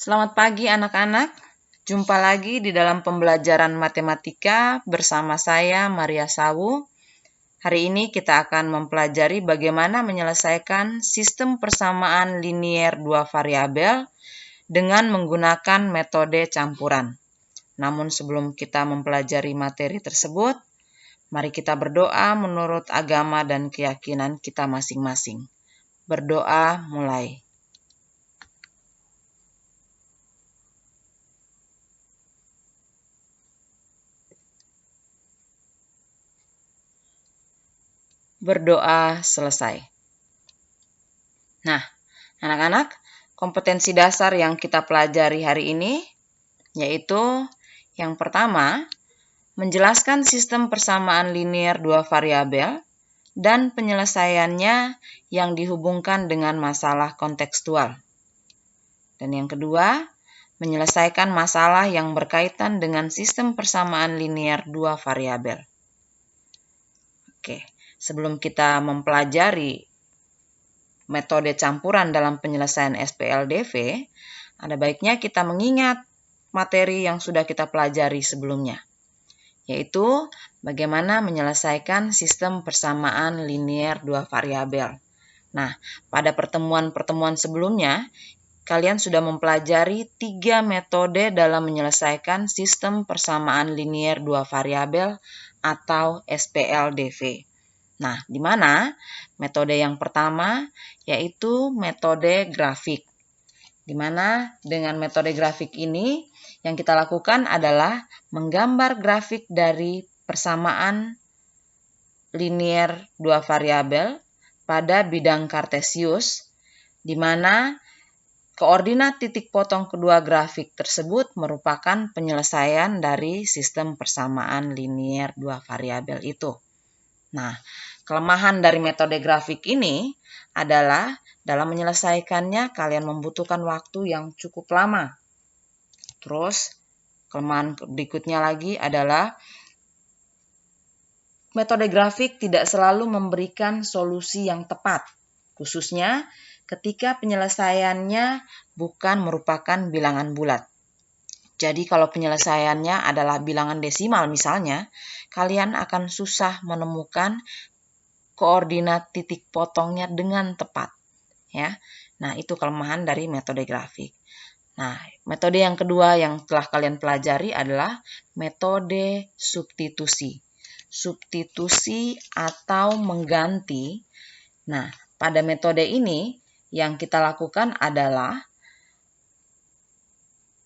Selamat pagi anak-anak. Jumpa lagi di dalam pembelajaran matematika bersama saya Maria Sawu. Hari ini kita akan mempelajari bagaimana menyelesaikan sistem persamaan linier dua variabel dengan menggunakan metode campuran. Namun sebelum kita mempelajari materi tersebut, mari kita berdoa menurut agama dan keyakinan kita masing-masing. Berdoa mulai. Berdoa selesai. Nah, anak-anak, kompetensi dasar yang kita pelajari hari ini yaitu yang pertama, menjelaskan sistem persamaan linier dua variabel dan penyelesaiannya yang dihubungkan dengan masalah kontekstual. Dan yang kedua, menyelesaikan masalah yang berkaitan dengan sistem persamaan linier dua variabel. Oke, sebelum kita mempelajari metode campuran dalam penyelesaian SPLDV, ada baiknya kita mengingat materi yang sudah kita pelajari sebelumnya, yaitu bagaimana menyelesaikan sistem persamaan linier dua variabel. Nah, pada pertemuan-pertemuan sebelumnya, kalian sudah mempelajari 3 metode dalam menyelesaikan sistem persamaan linier dua variabel atau SPLDV. Nah, di mana metode yang pertama yaitu metode grafik. Di mana dengan metode grafik ini yang kita lakukan adalah menggambar grafik dari persamaan linier dua variabel pada bidang kartesius, di mana koordinat titik potong kedua grafik tersebut merupakan penyelesaian dari sistem persamaan linier dua variabel itu. Nah, kelemahan dari metode grafik ini adalah dalam menyelesaikannya kalian membutuhkan waktu yang cukup lama. Terus, kelemahan berikutnya lagi adalah metode grafik tidak selalu memberikan solusi yang tepat, khususnya ketika penyelesaiannya bukan merupakan bilangan bulat. Jadi kalau penyelesaiannya adalah bilangan desimal misalnya, kalian akan susah menemukan koordinat titik potongnya dengan tepat. Ya. Nah, itu kelemahan dari metode grafik. Nah, metode yang kedua yang telah kalian pelajari adalah metode substitusi. Substitusi atau mengganti. Nah, pada metode ini yang kita lakukan adalah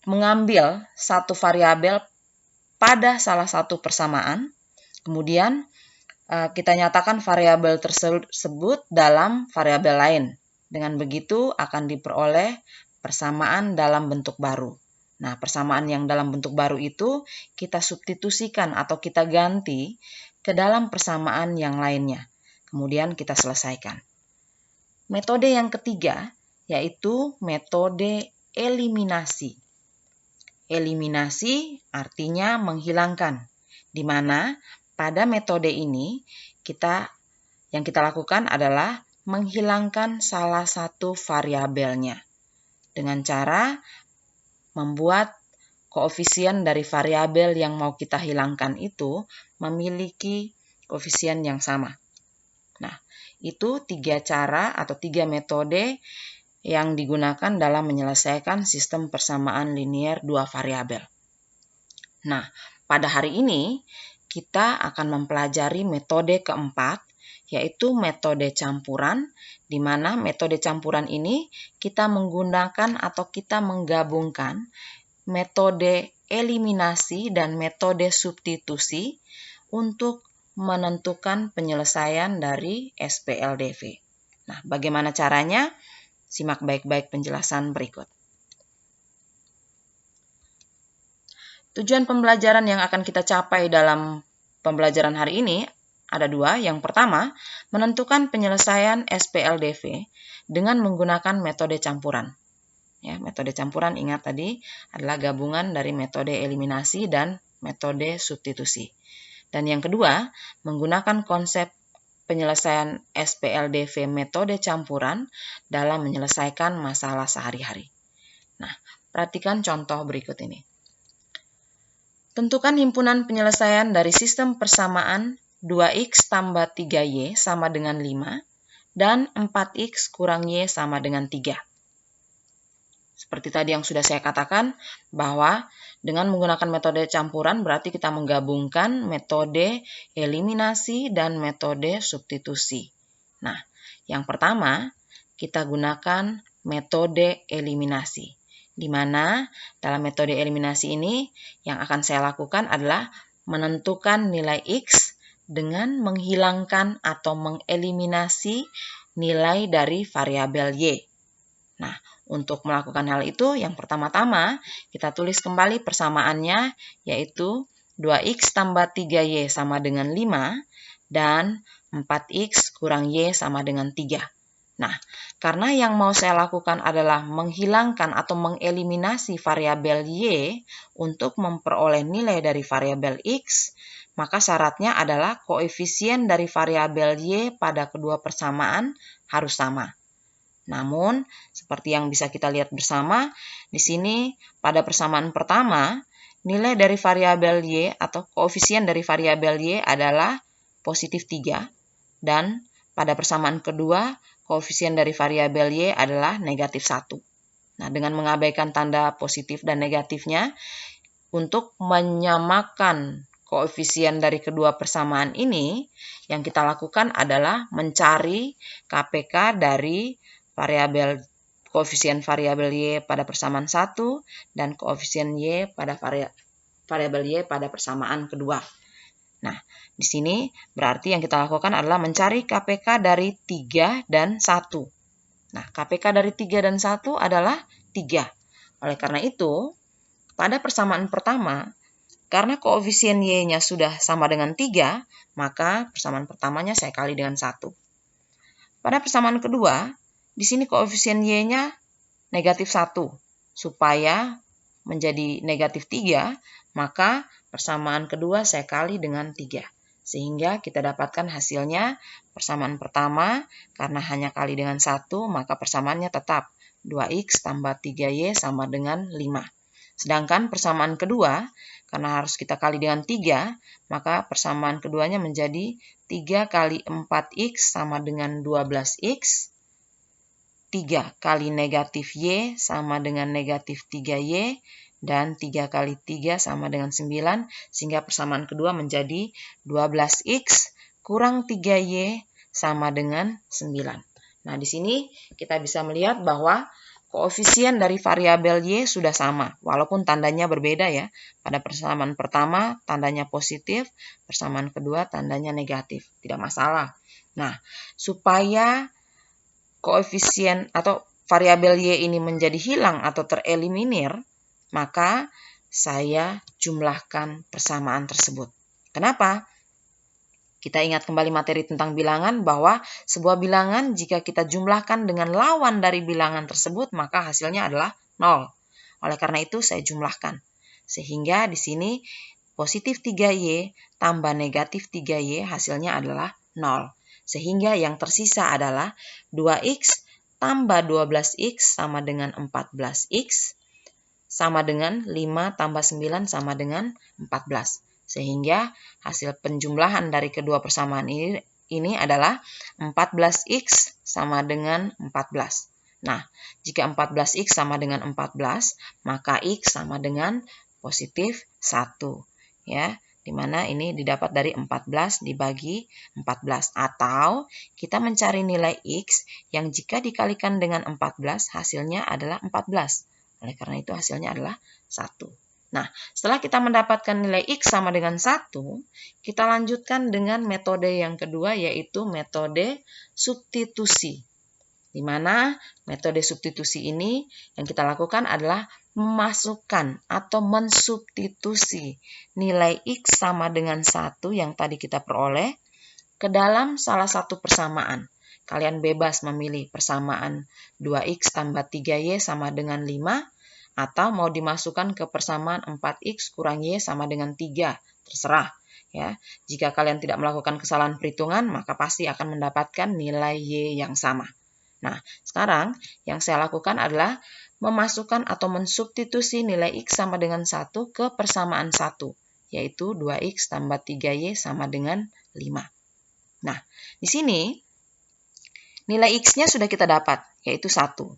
mengambil satu variabel pada salah satu persamaan, kemudian kita nyatakan variabel tersebut dalam variabel lain. Dengan begitu akan diperoleh persamaan dalam bentuk baru. Nah, persamaan yang dalam bentuk baru itu kita substitusikan atau kita ganti ke dalam persamaan yang lainnya. Kemudian kita selesaikan. Metode yang ketiga yaitu metode eliminasi. Eliminasi artinya menghilangkan, di mana pada metode ini yang kita lakukan adalah menghilangkan salah satu variabelnya dengan cara membuat koefisien dari variabel yang mau kita hilangkan itu memiliki koefisien yang sama. Nah, itu 3 cara atau 3 metode yang digunakan dalam menyelesaikan sistem persamaan linier dua variabel. Nah, pada hari ini kita akan mempelajari metode keempat, yaitu metode campuran, di mana metode campuran ini kita menggunakan atau kita menggabungkan metode eliminasi dan metode substitusi untuk menentukan penyelesaian dari SPLDV. Nah, bagaimana caranya? Simak baik-baik penjelasan berikut. Tujuan pembelajaran yang akan kita capai dalam pembelajaran hari ini ada 2. Yang pertama, menentukan penyelesaian SPLDV dengan menggunakan metode campuran. Ya, metode campuran ingat tadi adalah gabungan dari metode eliminasi dan metode substitusi. Dan yang kedua, menggunakan konsep penyelesaian SPLDV metode campuran dalam menyelesaikan masalah sehari-hari. Nah, Perhatikan contoh berikut ini. Tentukan himpunan penyelesaian dari sistem persamaan 2x tambah 3y sama dengan 5 dan 4x kurang y sama dengan 3. Seperti tadi yang sudah saya katakan, bahwa dengan menggunakan metode campuran berarti kita menggabungkan metode eliminasi dan metode substitusi. Nah, yang pertama kita gunakan metode eliminasi, di mana dalam metode eliminasi ini yang akan saya lakukan adalah menentukan nilai x dengan menghilangkan atau mengeliminasi nilai dari variabel y. Nah, untuk melakukan hal itu, yang pertama-tama kita tulis kembali persamaannya, yaitu 2x tambah 3y sama dengan 5, dan 4x kurang y sama dengan 3. Nah, karena yang mau saya lakukan adalah menghilangkan atau mengeliminasi variabel y untuk memperoleh nilai dari variabel x, maka syaratnya adalah koefisien dari variabel y pada kedua persamaan harus sama. Namun, seperti yang bisa kita lihat bersama, di sini pada persamaan pertama, nilai dari variabel y atau koefisien dari variabel y adalah positif 3, dan pada persamaan kedua, koefisien dari variabel y adalah negatif 1. Nah, dengan mengabaikan tanda positif dan negatifnya, untuk menyamakan koefisien dari kedua persamaan ini, yang kita lakukan adalah mencari KPK dari koefisien variabel y pada persamaan 1 dan koefisien y pada variabel y pada persamaan kedua. Nah, di sini berarti yang kita lakukan adalah mencari KPK dari 3 dan 1. Nah, KPK dari 3 dan 1 adalah 3. Oleh karena itu, pada persamaan pertama, karena koefisien y-nya sudah sama dengan 3, maka persamaan pertamanya saya kali dengan 1. Pada persamaan kedua, di sini koefisien y-nya negatif 1. Supaya menjadi negatif 3, maka persamaan kedua saya kali dengan 3. Sehingga kita dapatkan hasilnya persamaan pertama, karena hanya kali dengan 1, maka persamaannya tetap 2x tambah 3y sama dengan 5. Sedangkan persamaan kedua, karena harus kita kali dengan 3, maka persamaan keduanya menjadi 3 kali 4x sama dengan 12x. 3 kali negatif y sama dengan negatif 3y, dan 3 kali 3 sama dengan 9, sehingga persamaan kedua menjadi 12x kurang 3y sama dengan 9. Nah, di sini kita bisa melihat bahwa koefisien dari variabel y sudah sama, walaupun tandanya berbeda ya. Pada persamaan pertama tandanya positif, persamaan kedua tandanya negatif, tidak masalah. Nah, supaya koefisien atau variabel y ini menjadi hilang atau tereliminir, maka saya jumlahkan persamaan tersebut. Kenapa? Kita ingat kembali materi tentang bilangan bahwa sebuah bilangan jika kita jumlahkan dengan lawan dari bilangan tersebut, maka hasilnya adalah 0. Oleh karena itu saya jumlahkan. Sehingga di sini positif 3y tambah negatif 3y hasilnya adalah 0. Sehingga yang tersisa adalah 2x tambah 12x sama dengan 14x, sama dengan 5 tambah 9 sama dengan 14. Sehingga hasil penjumlahan dari kedua persamaan ini adalah 14x sama dengan 14. Nah, jika 14x sama dengan 14, maka x sama dengan positif 1. Ya, di mana ini didapat dari 14 dibagi 14. Atau kita mencari nilai x yang jika dikalikan dengan 14 hasilnya adalah 14. Oleh karena itu hasilnya adalah 1. Nah, setelah kita mendapatkan nilai x sama dengan 1, kita lanjutkan dengan metode yang kedua, yaitu metode substitusi. Di mana metode substitusi ini yang kita lakukan adalah memasukkan atau mensubstitusi nilai x sama dengan 1 yang tadi kita peroleh ke dalam salah satu persamaan. Kalian bebas memilih persamaan 2x tambah 3y sama dengan 5, atau mau dimasukkan ke persamaan 4x kurang y sama dengan 3, terserah. Ya, jika kalian tidak melakukan kesalahan perhitungan, maka pasti akan mendapatkan nilai y yang sama. Nah, sekarang yang saya lakukan adalah memasukkan atau mensubstitusi nilai X sama dengan 1 ke persamaan 1, yaitu 2X tambah 3Y sama dengan 5. Nah, di sini nilai X-nya sudah kita dapat, yaitu 1.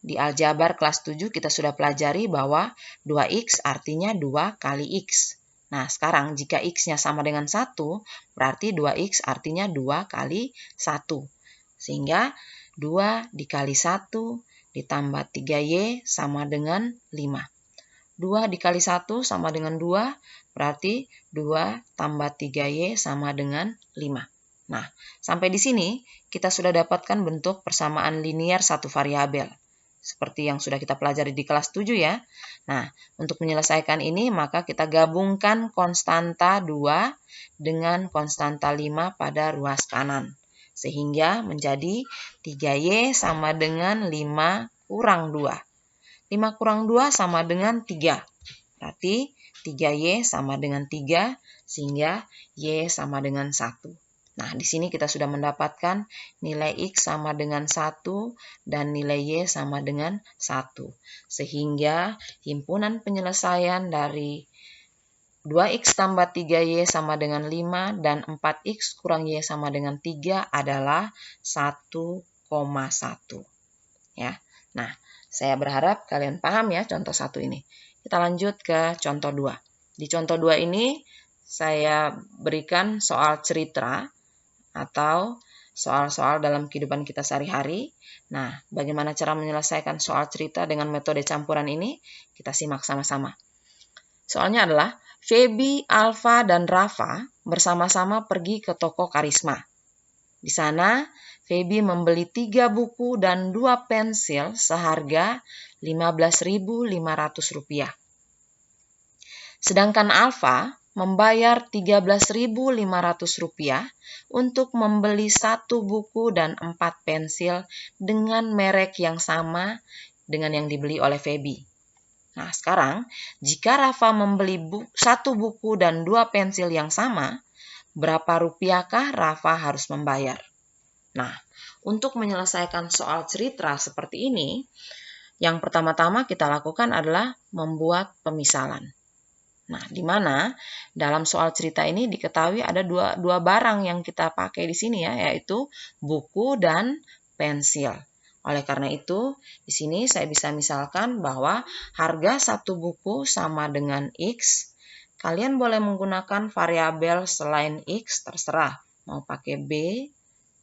Di aljabar kelas 7 kita sudah pelajari bahwa 2X artinya 2 kali X. Nah, sekarang jika X-nya sama dengan 1, berarti 2X artinya 2 kali 1. Sehingga 2 dikali 1 ditambah 3Y sama dengan 5. 2 dikali 1 sama dengan 2, berarti 2 tambah 3Y sama dengan 5. Nah, sampai di sini kita sudah dapatkan bentuk persamaan linier satu variabel. Seperti yang sudah kita pelajari di kelas 7 ya. Nah, untuk menyelesaikan ini maka kita gabungkan konstanta 2 dengan konstanta 5 pada ruas kanan. Sehingga menjadi 3Y sama dengan 5 kurang 2. 5 kurang 2 sama dengan 3. Berarti 3Y sama dengan 3 sehingga Y sama dengan 1. Nah, di sini kita sudah mendapatkan nilai X sama dengan 1 dan nilai Y sama dengan 1. Sehingga himpunan penyelesaian dari 2X tambah 3Y sama dengan 5 dan 4X kurang Y sama dengan 3 adalah 1,1. Ya. Nah, saya berharap kalian paham ya contoh 1 ini. Kita lanjut ke contoh 2. Di contoh 2 ini saya berikan soal cerita atau soal-soal dalam kehidupan kita sehari-hari. Nah, bagaimana cara menyelesaikan soal cerita dengan metode campuran ini? Kita simak sama-sama. Soalnya adalah, Feby, Alfa, dan Rafa bersama-sama pergi ke toko Karisma. Di sana, Feby membeli 3 buku dan 2 pensil seharga Rp15.500. Sedangkan Alfa membayar Rp13.500 untuk membeli 1 buku dan 4 pensil dengan merek yang sama dengan yang dibeli oleh Feby. Nah, sekarang jika Rafa membeli 1 buku dan 2 pensil yang sama, berapa rupiahkah Rafa harus membayar? Nah, untuk menyelesaikan soal cerita seperti ini, yang pertama-tama kita lakukan adalah membuat pemisalan. Nah, di mana dalam soal cerita ini diketahui ada dua barang yang kita pakai di sini ya, yaitu buku dan pensil. Oleh karena itu, di sini saya bisa misalkan bahwa harga 1 buku sama dengan X. Kalian boleh menggunakan variabel selain X, terserah. Mau pakai B,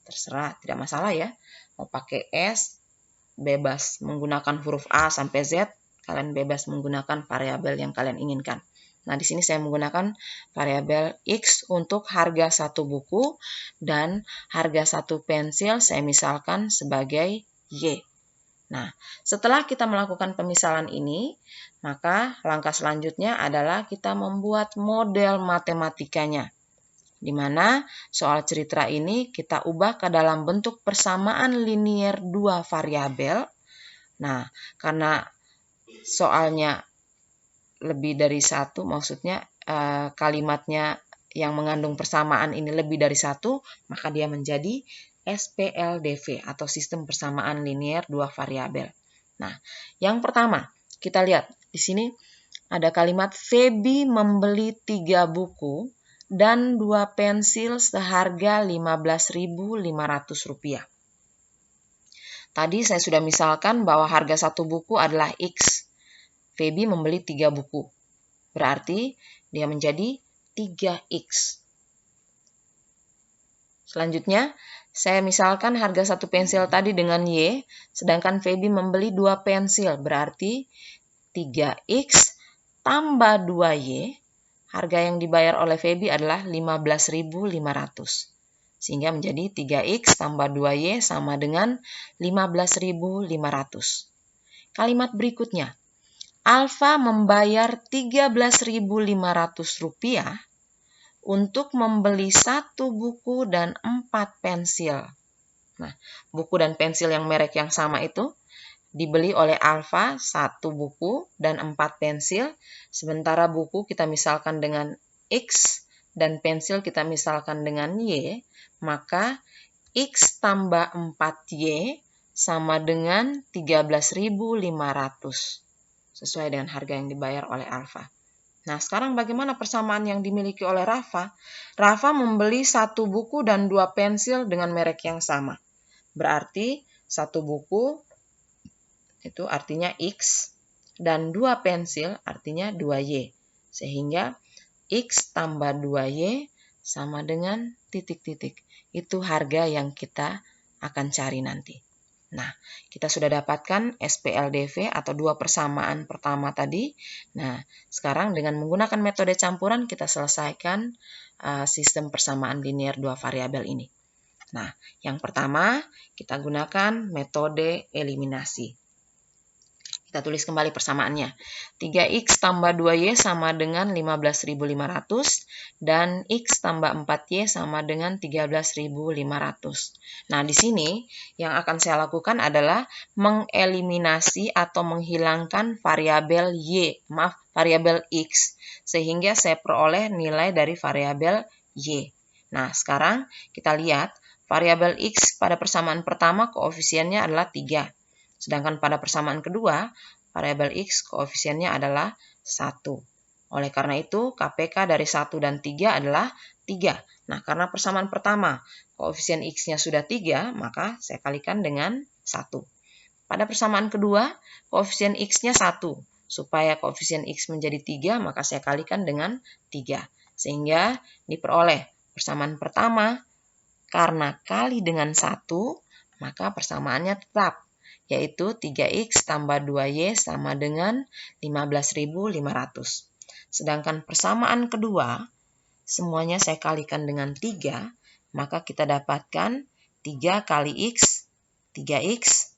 terserah, tidak masalah ya. Mau pakai S, bebas. Menggunakan huruf A sampai Z, kalian bebas menggunakan variabel yang kalian inginkan. Nah, di sini saya menggunakan variabel X untuk harga 1 buku dan harga 1 pensil saya misalkan sebagai Y. Nah, setelah kita melakukan pemisalan ini, maka langkah selanjutnya adalah kita membuat model matematikanya. Di mana soal cerita ini kita ubah ke dalam bentuk persamaan linier 2 variabel. Nah, karena soalnya lebih dari 1, maksudnya kalimatnya yang mengandung persamaan ini lebih dari 1, maka dia menjadi SPLDV atau sistem persamaan linier 2 variabel. Nah, yang pertama, kita lihat di sini ada kalimat Feby membeli 3 buku dan 2 pensil seharga Rp15.500. Tadi saya sudah misalkan bahwa harga 1 buku adalah X. Feby membeli 3 buku. Berarti dia menjadi 3X. Selanjutnya, saya misalkan harga 1 pensil tadi dengan Y, sedangkan Feby membeli 2 pensil, berarti 3X tambah 2Y, harga yang dibayar oleh Feby adalah Rp15.500. Sehingga menjadi 3X tambah 2Y sama dengan Rp15.500. Kalimat berikutnya, Alfa membayar Rp13.500 untuk membeli 1 buku dan 4 pensil. Nah, buku dan pensil yang merek yang sama itu dibeli oleh Alfa 1 buku dan 4 pensil, sementara buku kita misalkan dengan X dan pensil kita misalkan dengan Y, maka X tambah 4Y sama dengan 13.500. Sesuai dengan harga yang dibayar oleh Alfa. Nah, sekarang bagaimana persamaan yang dimiliki oleh Rafa? Rafa membeli 1 buku dan 2 pensil dengan merek yang sama. Berarti 1 buku itu artinya X dan 2 pensil artinya 2Y. Sehingga X tambah 2Y sama dengan titik-titik. Itu harga yang kita akan cari nanti. Nah, kita sudah dapatkan SPLDV atau 2 persamaan pertama tadi. Nah, sekarang dengan menggunakan metode campuran kita selesaikan sistem persamaan linear 2 variabel ini. Nah, yang pertama kita gunakan metode eliminasi. Kita tulis kembali persamaannya. 3X tambah 2Y sama dengan 15.500 dan X tambah 4Y sama dengan 13.500. Nah, di sini yang akan saya lakukan adalah mengeliminasi atau menghilangkan variabel variabel X, sehingga saya peroleh nilai dari variabel Y. Nah, sekarang kita lihat variabel X pada persamaan pertama koefisiennya adalah 3. Sedangkan pada persamaan kedua, variabel X koefisiennya adalah 1. Oleh karena itu, KPK dari 1 dan 3 adalah 3. Nah, karena persamaan pertama, koefisien X-nya sudah 3, maka saya kalikan dengan 1. Pada persamaan kedua, koefisien X-nya 1. Supaya koefisien X menjadi 3, maka saya kalikan dengan 3. Sehingga diperoleh persamaan pertama, karena kali dengan 1, maka persamaannya tetap, yaitu 3X tambah 2Y sama dengan 15.500. Sedangkan persamaan kedua, semuanya saya kalikan dengan 3, maka kita dapatkan 3 kali X, 3X,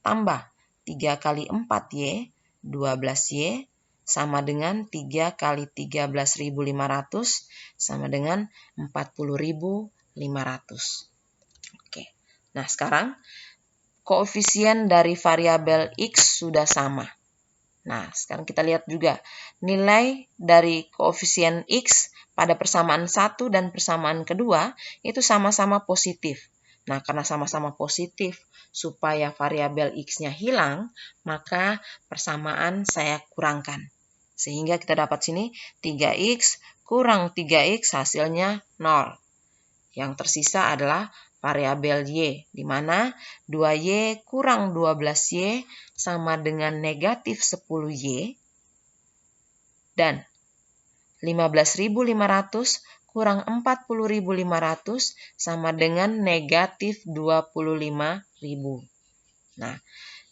tambah 3 kali 4Y, 12Y, sama dengan 3 kali 13.500, sama dengan 40.500. Oke, nah sekarang koefisien dari variabel X sudah sama. Nah, sekarang kita lihat juga nilai dari koefisien X pada persamaan 1 dan persamaan kedua itu sama-sama positif. Nah, karena sama-sama positif, supaya variabel X-nya hilang, maka persamaan saya kurangkan. Sehingga kita dapat sini 3X kurang 3X hasilnya 0. Yang tersisa adalah variabel Y, di mana 2Y kurang 12Y sama dengan negatif 10Y, dan 15.500 kurang 40.500 sama dengan negatif 25.000. Nah,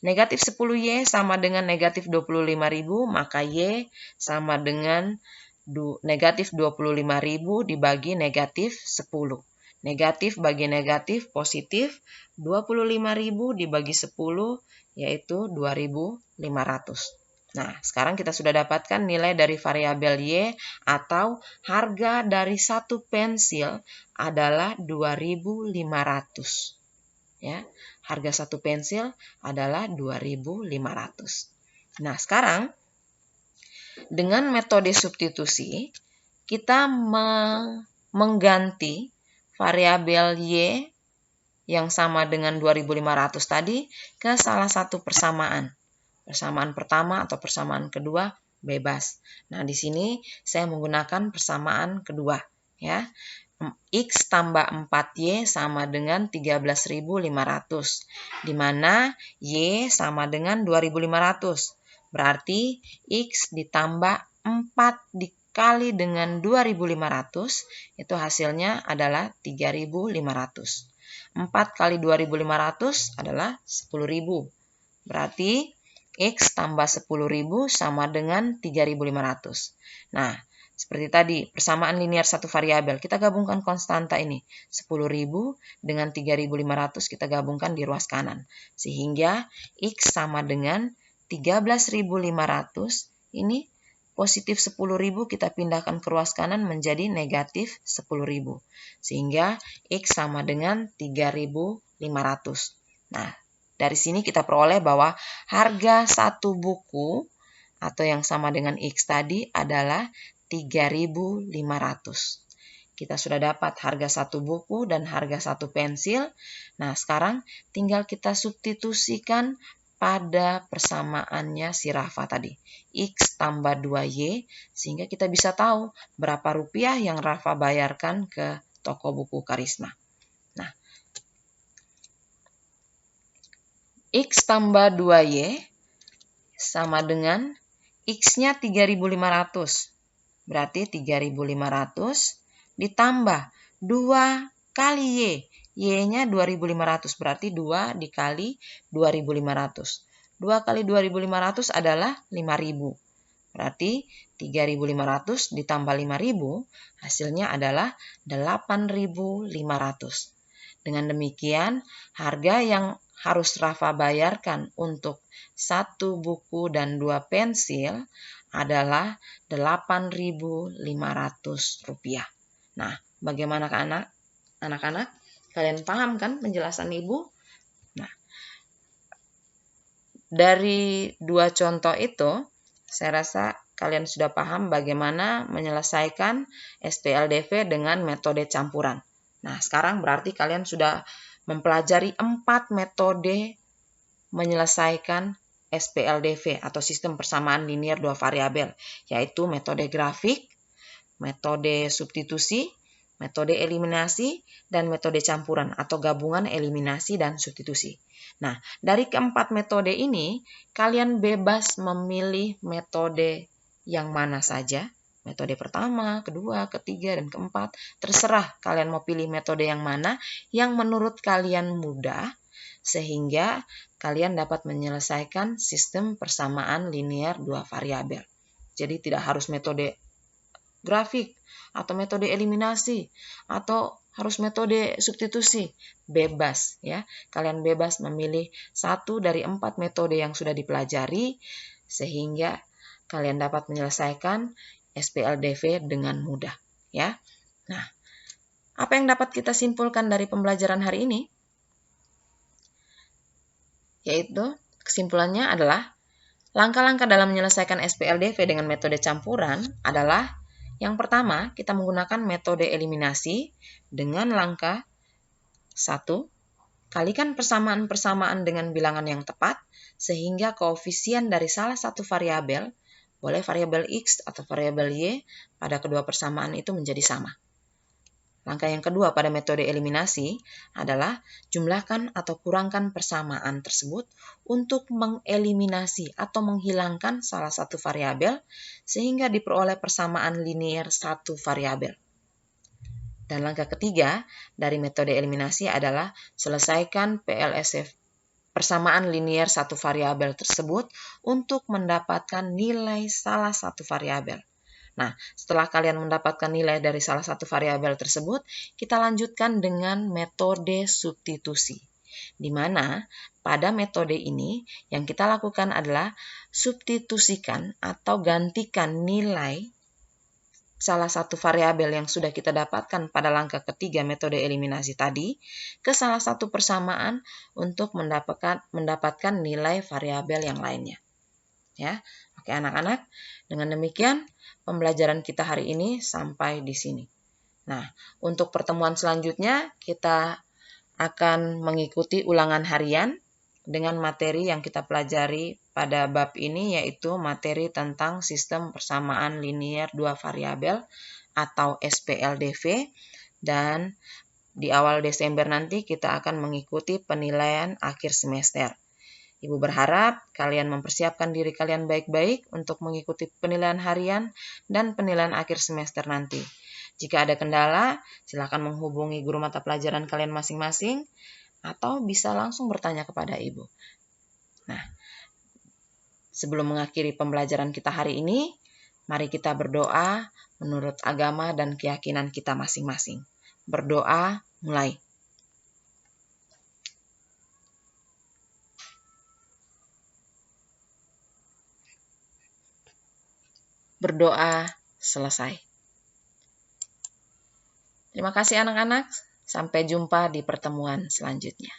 negatif 10Y sama dengan negatif 25.000, maka Y sama dengan negatif 25.000 dibagi negatif 10. Negatif bagi negatif positif, 25.000 dibagi 10 yaitu 2.500. Nah, sekarang kita sudah dapatkan nilai dari variabel Y atau harga dari 1 pensil adalah 2.500. Ya, harga 1 pensil adalah 2.500. Nah, sekarang dengan metode substitusi kita mengganti variabel Y yang sama dengan 2.500 tadi ke salah satu persamaan. Persamaan pertama atau persamaan kedua bebas. Nah, di sini saya menggunakan persamaan kedua, ya. X tambah 4Y sama dengan 13.500, di mana Y sama dengan 2.500. Berarti X ditambah 4 dikali dengan 2.500, itu hasilnya adalah 3.500. 4 kali 2.500 adalah 10.000. Berarti X tambah 10.000 sama dengan 3.500. Nah, seperti tadi, persamaan linear satu variabel. Kita gabungkan konstanta ini. 10.000 dengan 3.500 kita gabungkan di ruas kanan. Sehingga X sama dengan 13.500. Ini positif 10.000 kita pindahkan ke ruas kanan menjadi negatif 10.000. Sehingga X sama dengan 3.500. Nah, dari sini kita peroleh bahwa harga satu buku atau yang sama dengan X tadi adalah 3.500. kita sudah dapat harga satu buku dan harga satu pensil. Nah, sekarang tinggal kita substitusikan pada persamaannya si Rafa tadi. X tambah 2Y, sehingga kita bisa tahu berapa rupiah yang Rafa bayarkan ke toko buku Karisma. Nah, X tambah 2Y sama dengan X-nya 3.500. Berarti 3.500 ditambah 2 kali Y. Y-nya 2.500, berarti 2 dikali 2.500. 2 kali 2.500 adalah 5.000. Berarti 3.500 ditambah 5.000, hasilnya adalah 8.500. Dengan demikian, harga yang harus Rafa bayarkan untuk satu buku dan 2 pensil adalah Rp8.500. Nah, bagaimana anak-anak? Kalian paham kan penjelasan Ibu? Nah, dari 2 contoh itu, saya rasa kalian sudah paham bagaimana menyelesaikan SPLDV dengan metode campuran. Nah, sekarang berarti kalian sudah mempelajari 4 metode menyelesaikan SPLDV atau sistem persamaan linear dua variabel, yaitu metode grafik, metode substitusi, metode eliminasi, dan metode campuran atau gabungan eliminasi dan substitusi. Nah, dari keempat metode ini, kalian bebas memilih metode yang mana saja. Metode pertama, kedua, ketiga, dan keempat. Terserah kalian mau pilih metode yang mana yang menurut kalian mudah, sehingga kalian dapat menyelesaikan sistem persamaan linear dua variabel. Jadi tidak harus metode grafik atau metode eliminasi atau harus metode substitusi. Bebas ya. Kalian bebas memilih satu dari 4 metode yang sudah dipelajari sehingga kalian dapat menyelesaikan SPLDV dengan mudah ya. Nah, apa yang dapat kita simpulkan dari pembelajaran hari ini? Yaitu kesimpulannya adalah langkah-langkah dalam menyelesaikan SPLDV dengan metode campuran adalah yang pertama, kita menggunakan metode eliminasi dengan langkah 1, kalikan persamaan-persamaan dengan bilangan yang tepat sehingga koefisien dari salah satu variabel, boleh variabel X atau variabel Y, pada kedua persamaan itu menjadi sama. Langkah yang kedua pada metode eliminasi adalah jumlahkan atau kurangkan persamaan tersebut untuk mengeliminasi atau menghilangkan salah satu variabel sehingga diperoleh persamaan linear satu variabel. Dan langkah ketiga dari metode eliminasi adalah selesaikan PLSF persamaan linear satu variabel tersebut untuk mendapatkan nilai salah satu variabel. Nah, setelah kalian mendapatkan nilai dari salah satu variabel tersebut, kita lanjutkan dengan metode substitusi. Di mana pada metode ini yang kita lakukan adalah substitusikan atau gantikan nilai salah satu variabel yang sudah kita dapatkan pada langkah ketiga metode eliminasi tadi ke salah satu persamaan untuk mendapatkan nilai variabel yang lainnya. Ya, oke anak-anak. Dengan demikian, pembelajaran kita hari ini sampai di sini. Nah, untuk pertemuan selanjutnya kita akan mengikuti ulangan harian dengan materi yang kita pelajari pada bab ini, yaitu materi tentang sistem persamaan linear dua variabel atau SPLDV, dan di awal Desember nanti kita akan mengikuti penilaian akhir semester. Ibu berharap kalian mempersiapkan diri kalian baik-baik untuk mengikuti penilaian harian dan penilaian akhir semester nanti. Jika ada kendala, silakan menghubungi guru mata pelajaran kalian masing-masing atau bisa langsung bertanya kepada Ibu. Nah, sebelum mengakhiri pembelajaran kita hari ini, mari kita berdoa menurut agama dan keyakinan kita masing-masing. Berdoa mulai. Berdoa selesai. Terima kasih anak-anak. Sampai jumpa di pertemuan selanjutnya.